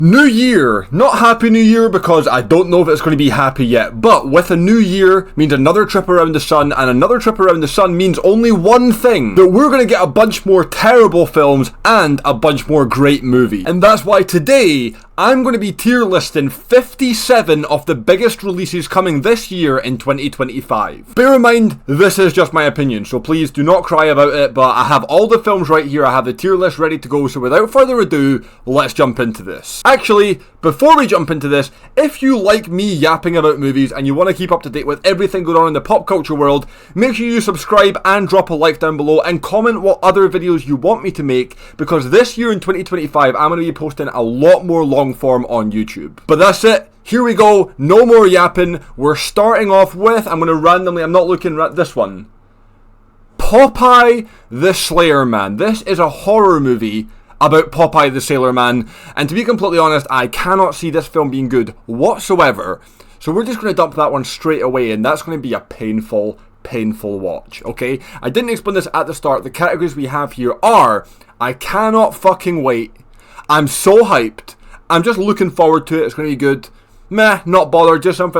New Year. Not Happy New Year because I don't know if it's going to be happy yet, but with a new year means another trip around the sun, and another trip around the sun means only one thing, that we're going to get a bunch more terrible films and a bunch more great movies. And that's why today I'm going to be tier listing 57 of the biggest releases coming this year in 2025. Bear in mind, this is just my opinion, so please do not cry about it, but I have all the films right here, I have the tier list ready to go, so without further ado, let's jump into this. Actually, before we jump into this, if you like me yapping about movies and you want to keep up to date with everything going on in the pop culture world, make sure you subscribe and drop a like down below and comment what other videos you want me to make, because this year in 2025 I'm going to be posting a lot more long form on YouTube. But that's it. Here we go. No more yapping. We're starting off with, I'm not looking at this one. Popeye the Slayer Man. This is a horror movie about Popeye the Sailor Man, and to be completely honest, I cannot see this film being good whatsoever. So we're just going to dump that one straight away, and that's going to be a painful watch, okay? I didn't explain this at the start. The categories we have here are, I cannot fucking wait, I'm so hyped, I'm just looking forward to it, it's going to be good, meh, not bothered, just something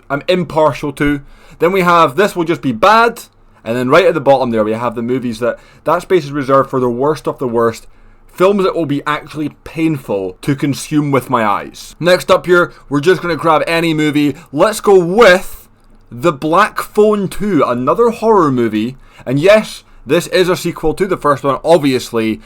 I'm impartial to. Then we have, this will just be bad, and then right at the bottom there we have the movies that space is reserved for the worst of the worst, films that will be actually painful to consume with my eyes. Next up here, we're just going to grab any movie. Let's go with The Black Phone 2, another horror movie. And yes, this is a sequel to the first one, obviously.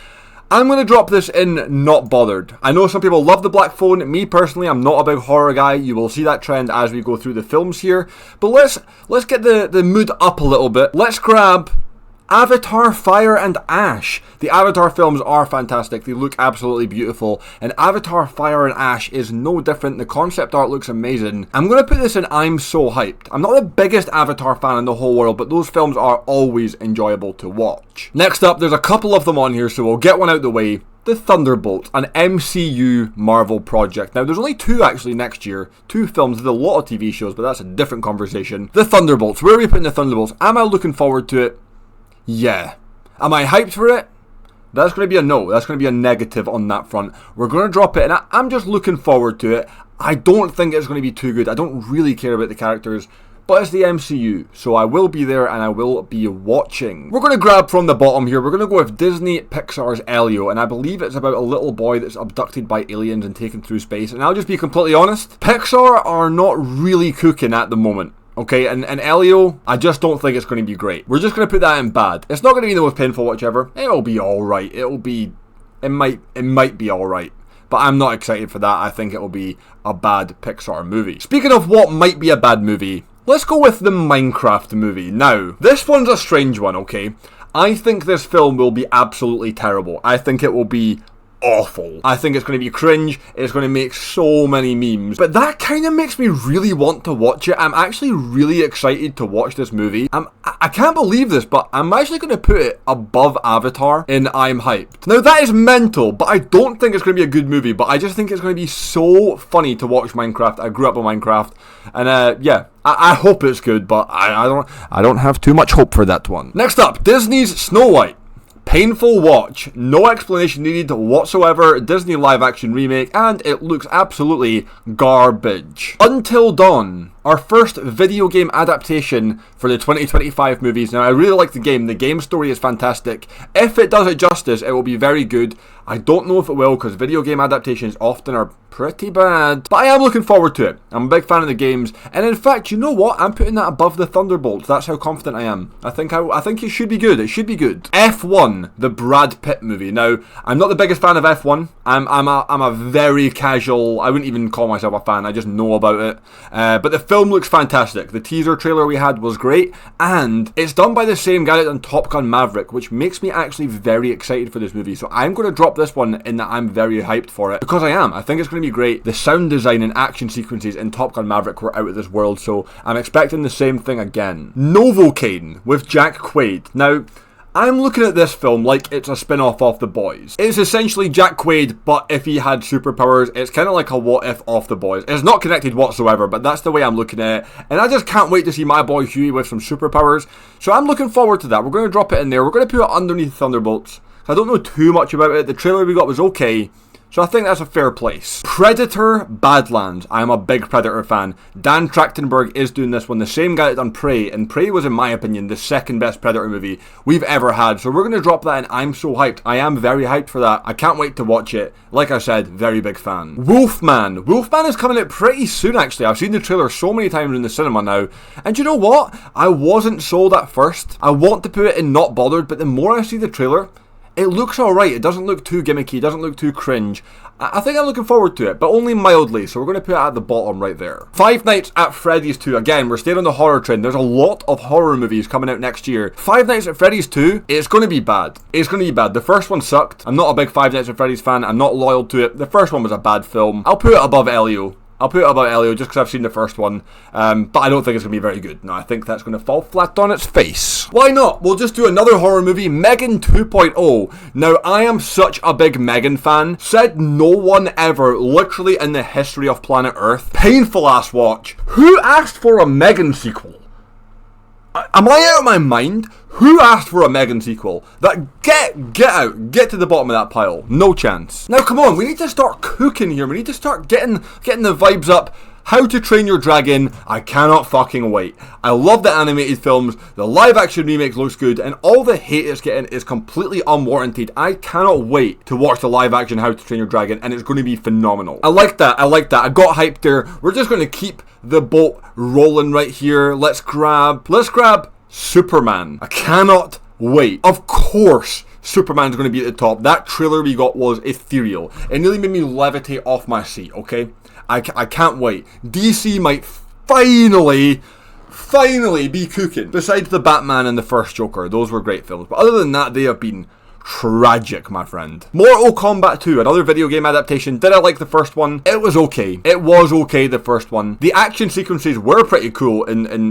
I'm going to drop this in not bothered. I know some people love The Black Phone. Me personally, I'm not a big horror guy. You will see that trend as we go through the films here. But let's get the mood up a little bit. Let's grab Avatar Fire and Ash. The Avatar films are fantastic. They look absolutely beautiful. And Avatar Fire and Ash is no different. The concept art looks amazing. I'm going to put this in I'm so hyped. I'm not the biggest Avatar fan in the whole world, but those films are always enjoyable to watch. Next up, there's a couple of them on here, so we'll get one out the way. The Thunderbolts, an MCU Marvel project. Now, there's only two actually next year. Two films, there's a lot of TV shows, but that's a different conversation. The Thunderbolts. Where are we putting the Thunderbolts? Am I looking forward to it? Yeah. Am I hyped for it? That's going to be a no. That's going to be a negative on that front. We're going to drop it, and I'm just looking forward to it. I don't think it's going to be too good. I don't really care about the characters, but it's the MCU, so I will be there and I will be watching. We're going to grab from the bottom here. We're going to go with Disney Pixar's Elio, and I believe it's about a little boy that's abducted by aliens and taken through space. And I'll just be completely honest, Pixar are not really cooking at the moment. Okay, and Elio, I just don't think it's going to be great. We're just going to put that in bad. It's not going to be the most painful whichever. It'll be alright. It might be alright. But I'm not excited for that. I think it'll be a bad Pixar movie. Speaking of what might be a bad movie, let's go with the Minecraft movie. Now, this one's a strange one, okay? I think this film will be absolutely terrible. I think it will be awful. I think it's going to be cringe. It's going to make so many memes. But that kind of makes me really want to watch it. I'm actually really excited to watch this movie. I can't believe this, but I'm actually going to put it above Avatar in I'm hyped. Now that is mental, but I don't think it's going to be a good movie, but I just think it's going to be so funny to watch Minecraft. I grew up on Minecraft, and yeah, I hope it's good, but I don't have too much hope for that one. Next up, Disney's Snow White. Painful watch, no explanation needed whatsoever, Disney live action remake, and it looks absolutely garbage. Until Dawn, our first video game adaptation for the 2025 movies. Now, I really like the game story is fantastic. If it does it justice, it will be very good. I don't know if it will, because video game adaptations often are pretty bad, but I am looking forward to it. I'm a big fan of the games, and in fact, you know what? I'm putting that above the Thunderbolts. That's how confident I am. I think it should be good. It should be good. F1, the Brad Pitt movie. Now, I'm not the biggest fan of F1. I'm a very casual. I wouldn't even call myself a fan. I just know about it. But the film looks fantastic. The teaser trailer we had was great, and it's done by the same guy that done Top Gun Maverick, which makes me actually very excited for this movie. So I'm going to drop this one in that I'm very hyped for it, because I am. I think it's going to be great. The sound design and action sequences in Top Gun Maverick were out of this world, so I'm expecting the same thing again. Novocaine with Jack Quaid. Now, I'm looking at this film like it's a spin-off of The Boys. It's essentially Jack Quaid, but if he had superpowers, it's kind of like a what-if of The Boys. It's not connected whatsoever, but that's the way I'm looking at it. And I just can't wait to see my boy Huey with some superpowers. So I'm looking forward to that. We're going to drop it in there. We're going to put it underneath Thunderbolts. I don't know too much about it. The trailer we got was okay. So I think that's a fair place. Predator Badlands. I'm a big Predator fan. Dan Trachtenberg is doing this one. The same guy that done Prey. And Prey was, in my opinion, the second best Predator movie we've ever had. So we're going to drop that in. I'm so hyped. I am very hyped for that. I can't wait to watch it. Like I said, very big fan. Wolfman. Wolfman is coming out pretty soon, actually. I've seen the trailer so many times in the cinema now. And you know what? I wasn't sold at first. I want to put it in not bothered, but the more I see the trailer, it looks alright. It doesn't look too gimmicky. It doesn't look too cringe. I think I'm looking forward to it, but only mildly, so we're going to put it at the bottom right there. Five Nights at Freddy's 2. Again, we're staying on the horror trend. There's a lot of horror movies coming out next year. Five Nights at Freddy's 2, it's going to be bad. It's going to be bad. The first one sucked. I'm not a big Five Nights at Freddy's fan. I'm not loyal to it. The first one was a bad film. I'll put it above Elio. I'll put it above Elio just because I've seen the first one, but I don't think it's going to be very good. No, I think that's going to fall flat on its face. Why not? We'll just do another horror movie, Megan 2.0. Now, I am such a big Megan fan. Said no one ever, literally in the history of planet Earth. Painful ass watch. Who asked for a Megan sequel? Am I out of my mind? Who asked for a Megan sequel? Get out. Get to the bottom of that pile. No chance. Now, come on. We need to start cooking here. We need to start getting the vibes up. How to Train Your Dragon. I cannot fucking wait. I love the animated films. The live action remake looks good. And all the hate it's getting is completely unwarranted. I cannot wait to watch the live action How to Train Your Dragon. And it's going to be phenomenal. I like that. I got hyped there. We're just going to keep the boat rolling right here. Let's grab Superman. I cannot wait. Of course, Superman's going to be at the top. That trailer we got was ethereal. It nearly made me levitate off my seat, okay? I can't wait. DC might finally be cooking. Besides the Batman and the first Joker, those were great films. But other than that, they have been tragic, my friend. Mortal Kombat 2, another video game adaptation. Did I like the first one? It was okay. It was okay, the first one. The action sequences were pretty cool in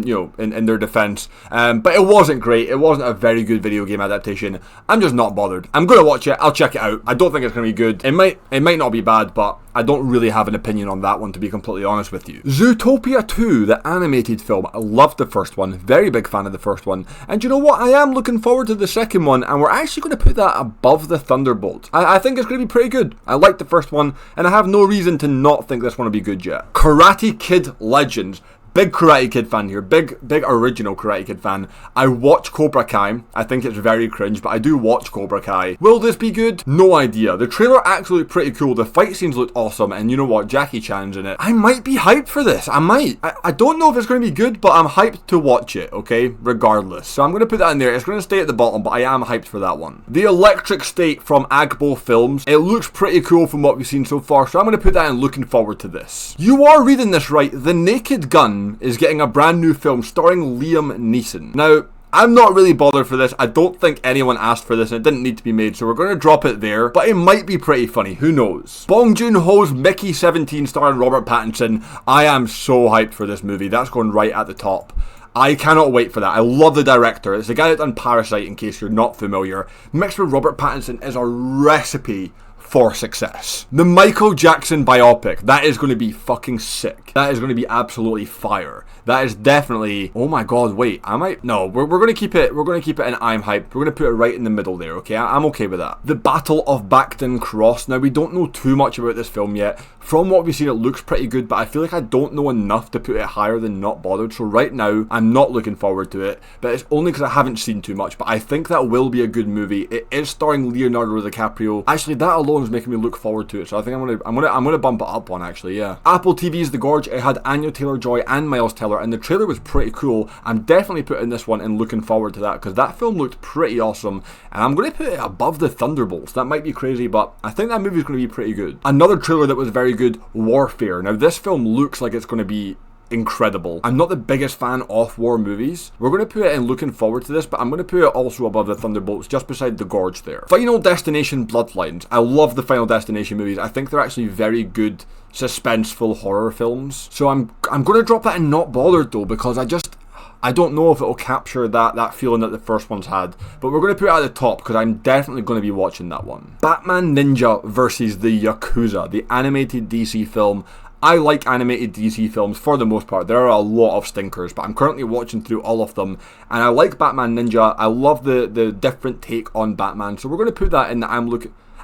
their defense, but it wasn't great. It wasn't a very good video game adaptation. I'm just not bothered. I'm gonna watch it. I'll check it out. I don't think it's gonna be good. It might not be bad, but I don't really have an opinion on that one, to be completely honest with you. Zootopia 2, the animated film. I loved the first one. Very big fan of the first one. And you know what? I am looking forward to the second one, and we're actually going to put that above the Thunderbolts. I think it's going to be pretty good. I liked the first one, and I have no reason to not think this one will be good yet. Karate Kid Legends. Big Karate Kid fan here. Big original Karate Kid fan. I watch Cobra Kai. I think it's very cringe, but I do watch Cobra Kai. Will this be good? No idea. The trailer actually looked pretty cool. The fight scenes looked awesome, and you know what? Jackie Chan's in it. I might be hyped for this. I might. I don't know if it's going to be good, but I'm hyped to watch it, okay? Regardless. So I'm going to put that in there. It's going to stay at the bottom, but I am hyped for that one. The Electric State from Agbo Films. It looks pretty cool from what we've seen so far, so I'm going to put that in looking forward to this. You are reading this right. The Naked Gun is getting a brand new film starring Liam Neeson. Now, I'm not really bothered for this. I don't think anyone asked for this and it didn't need to be made, so we're going to drop it there, but it might be pretty funny. Who knows? Bong Joon-ho's Mickey 17 starring Robert Pattinson. I am so hyped for this movie. That's going right at the top. I cannot wait for that. I love the director. It's the guy that done Parasite, in case you're not familiar. Mixed with Robert Pattinson is a recipe for success. The Michael Jackson biopic. That is going to be fucking sick. That is going to be absolutely fire. That is definitely... Oh my god, wait. No, we're going to keep it... We're going to keep it in I'm hyped. We're going to put it right in the middle there, okay? I'm okay with that. The Battle of Bacton Cross. Now, we don't know too much about this film yet. From what we've seen, it looks pretty good, but I feel like I don't know enough to put it higher than not bothered. So right now, I'm not looking forward to it, but it's only because I haven't seen too much. But I think that will be a good movie. It is starring Leonardo DiCaprio. Actually, that alone is making me look forward to it. So I think I'm gonna bump it up one, actually. Yeah. Apple TV's The Gorge. It had Anya Taylor-Joy and Miles Teller, and the trailer was pretty cool. I'm definitely putting this one and looking forward to that because that film looked pretty awesome, and I'm going to put it above the Thunderbolts. That might be crazy, but I think that movie is going to be pretty good. Another trailer that was very good, Warfare. Now, this film looks like it's going to be incredible. I'm not the biggest fan of war movies. We're going to put it in looking forward to this, but I'm going to put it also above the Thunderbolts, just beside The Gorge there. Final Destination Bloodlines. I love the Final Destination movies. I think they're actually very good suspenseful horror films. So I'm going to drop that in not bothered though, because I don't know if it will capture that feeling that the first ones had, but we're going to put it at the top because I'm definitely going to be watching that one. Batman Ninja versus the Yakuza, the animated DC film. I like animated DC films for the most part. There are a lot of stinkers, but I'm currently watching through all of them, and I like Batman Ninja. I love the different take on Batman, so we're going to put that in that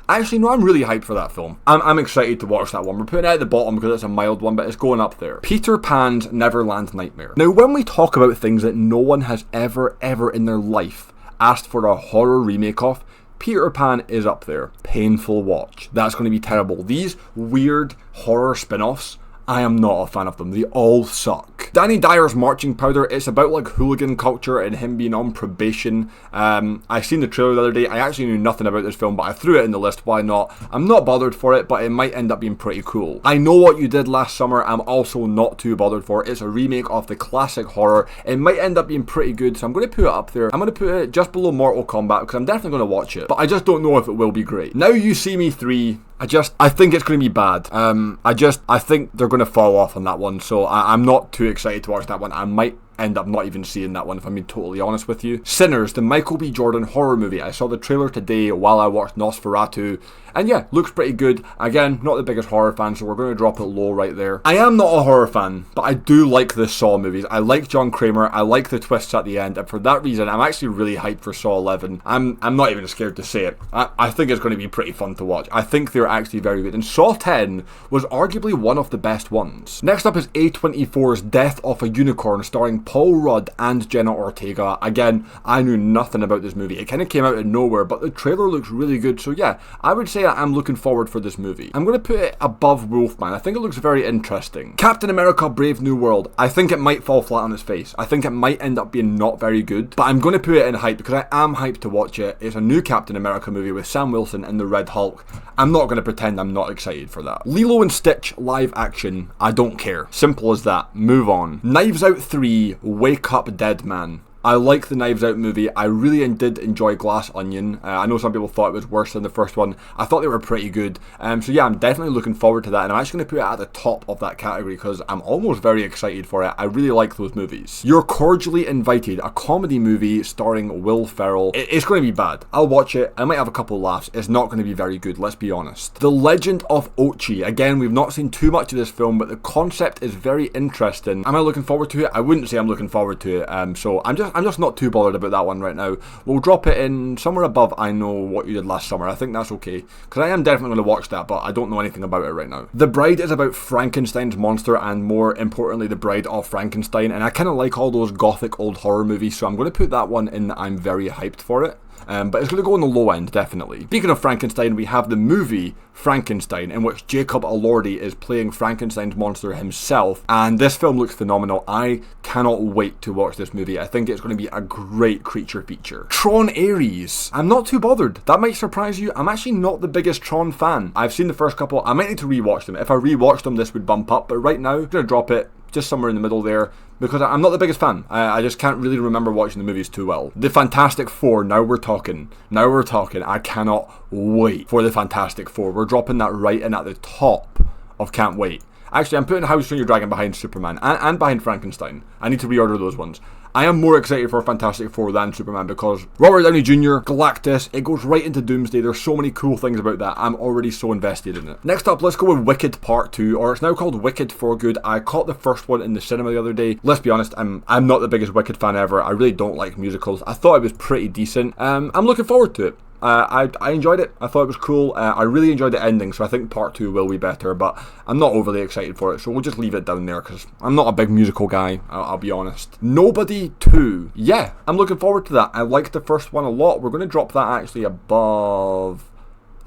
Actually, no, I'm really hyped for that film. I'm excited to watch that one. We're putting it at the bottom because it's a mild one, but it's going up there. Peter Pan's Neverland Nightmare. Now, when we talk about things that no one has ever in their life asked for a horror remake of, Peter Pan is up there. Painful watch. That's going to be terrible. These weird horror spin-offs, I am not a fan of them. They all suck. Danny Dyer's Marching Powder, it's about like hooligan culture and him being on probation. I seen the trailer the other day. I actually knew nothing about this film, but I threw it in the list. Why not? I'm not bothered for it, but it might end up being pretty cool. I Know What You Did Last Summer, I'm also not too bothered for. It's a remake of the classic horror. It might end up being pretty good, so I'm going to put it up there. I'm going to put it just below Mortal Kombat because I'm definitely going to watch it, but I just don't know if it will be great. Now You See Me 3, I think it's going to be bad. I think they're going to fall off on that one, so I'm not too excited to watch that one. I might end up not even seeing that one, if I'm being totally honest with you. Sinners, the Michael B. Jordan horror movie. I saw the trailer today while I watched Nosferatu, and yeah, looks pretty good. Again, not the biggest horror fan, so we're going to drop it low right there. I am not a horror fan, but I do like the Saw movies. I like John Kramer, I like the twists at the end, and for that reason, I'm actually really hyped for Saw 11. I'm not even scared to say it. I think it's going to be pretty fun to watch. I think they're actually very good, and Saw 10 was arguably one of the best ones. Next up is A24's Death of a Unicorn, starring Paul Rudd and Jenna Ortega. Again, I knew nothing about this movie. It kind of came out of nowhere, but the trailer looks really good, so yeah, I would say I'm looking forward for this movie. I'm going to put it above Wolfman. I think it looks very interesting. Captain America Brave New World. I think it might fall flat on its face. I think it might end up being not very good, but I'm going to put it in hype because I am hyped to watch it. It's a new Captain America movie with Sam Wilson and the Red Hulk. I'm not going to pretend I'm not excited for that. Lilo and Stitch live action. I don't care. Simple as that. Move on. Knives Out 3, Wake Up Dead Man. I like the Knives Out movie. I really did enjoy Glass Onion. I know some people thought it was worse than the first one. I thought they were pretty good. So yeah, I'm definitely looking forward to that, and I'm actually going to put it at the top of that category because I'm almost very excited for it. I really like those movies. You're Cordially Invited, a comedy movie starring Will Ferrell. It's going to be bad. I'll watch it. I might have a couple laughs. It's not going to be very good, let's be honest. The Legend of Ochi. Again, we've not seen too much of this film, but the concept is very interesting. Am I looking forward to it? I wouldn't say I'm looking forward to it. So I'm just not too bothered about that one right now. We'll drop it in somewhere above I Know What You Did Last Summer. I think that's okay, because I am definitely going to watch that, but I don't know anything about it right now. The Bride is about Frankenstein's monster, and more importantly, the Bride of Frankenstein, and I kind of like all those gothic old horror movies, so I'm going to put that one in that I'm very hyped for it. But it's going to go on the low end, definitely. Speaking of Frankenstein, we have the movie Frankenstein, in which Jacob Elordi is playing Frankenstein's monster himself, and this film looks phenomenal. I cannot wait to watch this movie. I think it's going to be a great creature feature. Tron Ares. I'm not too bothered. That might surprise you. I'm actually not the biggest Tron fan. I've seen the first couple. I might need to rewatch them. If I rewatch them, this would bump up, but right now, I'm going to drop it just somewhere in the middle there, because I'm not the biggest fan. I just can't really remember watching the movies too well. The Fantastic Four, now we're talking. I cannot wait for the Fantastic Four. We're dropping that right in at the top of can't wait. Actually, I'm putting How to Train Your Dragon behind Superman and behind Frankenstein. I need to reorder those ones. I am more excited for Fantastic Four than Superman because Robert Downey Jr., Galactus, it goes right into Doomsday. There's so many cool things about that. I'm already so invested in it. Next up, let's go with Wicked Part 2, or it's now called Wicked for Good. I caught the first one in the cinema the other day. Let's be honest, I'm not the biggest Wicked fan ever. I really don't like musicals. I thought it was pretty decent. I'm looking forward to it. I enjoyed it. I thought it was cool. I really enjoyed the ending, so I think part 2 will be better, but I'm not overly excited for it, so we'll just leave it down there because I'm not a big musical guy, I'll be honest. Nobody 2. Yeah, I'm looking forward to that. I liked the first one a lot. We're going to drop that actually above...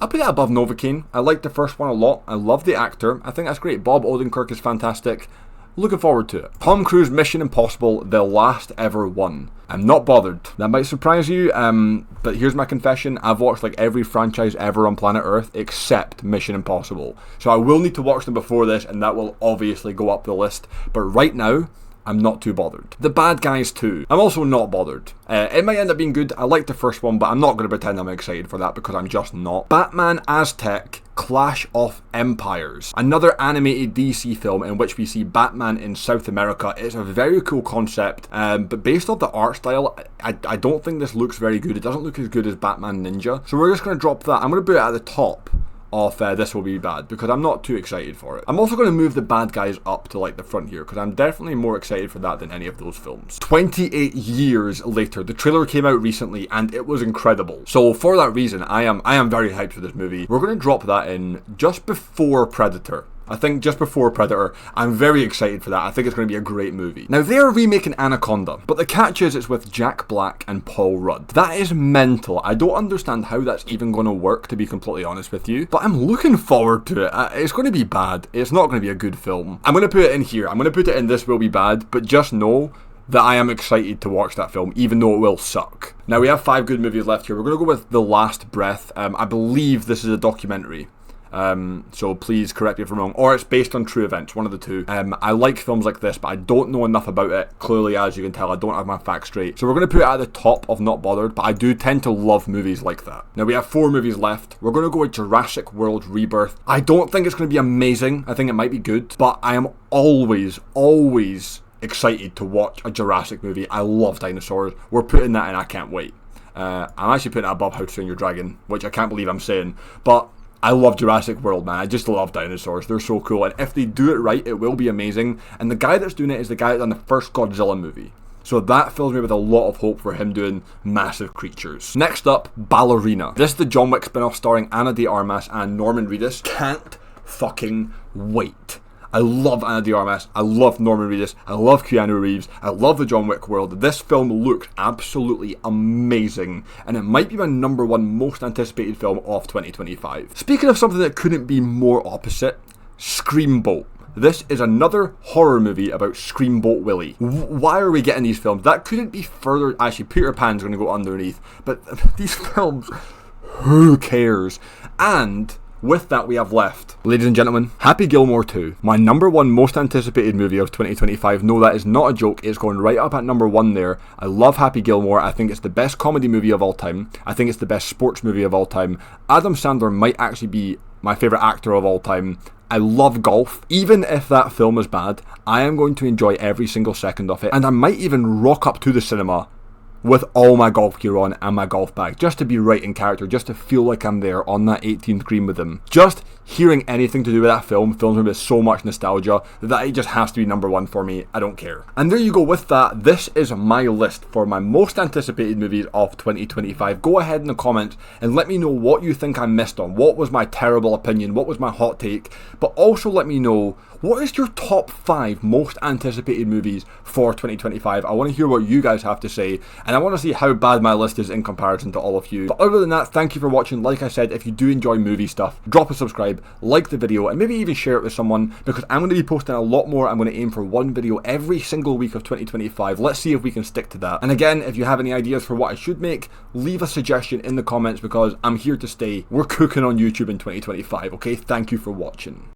I'll put that above Novocaine. I liked the first one a lot. I love the actor. I think that's great. Bob Odenkirk is fantastic. Looking forward to it. Tom Cruise Mission Impossible, The Last Ever One. I'm not bothered. That might surprise you, but here's my confession. I've watched like every franchise ever on planet Earth except Mission Impossible. So I will need to watch them before this, and that will obviously go up the list. But right now, I'm not too bothered. The Bad Guys 2. I'm also not bothered. It might end up being good. I like the first one, but I'm not going to pretend I'm excited for that because I'm just not. Batman Aztec Clash of Empires. Another animated DC film in which we see Batman in South America. It's a very cool concept, but based off the art style, I don't think this looks very good. It doesn't look as good as Batman Ninja. So we're just going to drop that. I'm going to put it at the top of this will be bad, because I'm not too excited for it. I'm also going to move the bad guys up to like the front here, because I'm definitely more excited for that than any of those films. 28 years later, the trailer came out recently and it was incredible. So for that reason, I am very hyped for this movie. We're going to drop that in just before Predator. I think just before Predator. I'm very excited for that. I think it's going to be a great movie. Now, they are remaking Anaconda, but the catch is it's with Jack Black and Paul Rudd. That is mental. I don't understand how that's even going to work, to be completely honest with you, but I'm looking forward to it. It's going to be bad. It's not going to be a good film. I'm going to put it in here. I'm going to put it in This Will Be Bad, but just know that I am excited to watch that film, even though it will suck. Now, we have 5 good movies left here. We're going to go with The Last Breath. I believe this is a documentary. So please correct me if I'm wrong, or it's based on true events, one of the two. I like films like this, but I don't know enough about it. Clearly, as you can tell, I don't have my facts straight. So we're going to put it at the top of not bothered, but I do tend to love movies like that. Now we have 4 movies left. We're going to go with Jurassic World Rebirth. I don't think it's going to be amazing. I think it might be good, but I am always excited to watch a Jurassic movie. I love dinosaurs. We're putting that in. I can't wait. I'm actually putting it above How to Train Your Dragon, which I can't believe I'm saying, but I love Jurassic World, man. I just love dinosaurs. They're so cool. And if they do it right, it will be amazing. And the guy that's doing it is the guy that's done the first Godzilla movie. So that fills me with a lot of hope for him doing massive creatures. Next up, Ballerina. This is the John Wick spin-off starring Ana de Armas and Norman Reedus. Can't fucking wait. I love Ana de Armas, I love Norman Reedus, I love Keanu Reeves, I love the John Wick world. This film looks absolutely amazing, and it might be my #1 most anticipated film of 2025. Speaking of something that couldn't be more opposite, Screamboat. This is another horror movie about Screamboat Willie. Why are we getting these films? That couldn't be further. Actually, Peter Pan's going to go underneath, but these films, who cares? And with that, we have left, ladies and gentlemen, Happy Gilmore 2, my #1 most anticipated movie of 2025. No, that is not a joke. It's going right up at #1 there. I love Happy Gilmore. I think it's the best comedy movie of all time. I think it's the best sports movie of all time. Adam Sandler might actually be my favorite actor of all time. I love golf. Even if that film is bad, I am going to enjoy every single second of it, and I might even rock up to the cinema with all my golf gear on and my golf bag, just to be right in character, just to feel like I'm there on that 18th green with him. Just hearing anything to do with that film fills me with so much nostalgia that it just has to be #1 for me. I don't care. And there you go. With that, this is my list for my most anticipated movies of 2025. Go ahead in the comments and let me know what you think I missed on. What was my terrible opinion? What was my hot take? But also let me know, what is your top 5 most anticipated movies for 2025? I want to hear what you guys have to say, and I want to see how bad my list is in comparison to all of you. But other than that, thank you for watching. Like I said, if you do enjoy movie stuff, drop a subscribe, like the video, and maybe even share it with someone, because I'm going to be posting a lot more. I'm going to aim for 1 video every single week of 2025. Let's see if we can stick to that. And again, if you have any ideas for what I should make, leave a suggestion in the comments, because I'm here to stay. We're cooking on YouTube in 2025, okay? Thank you for watching.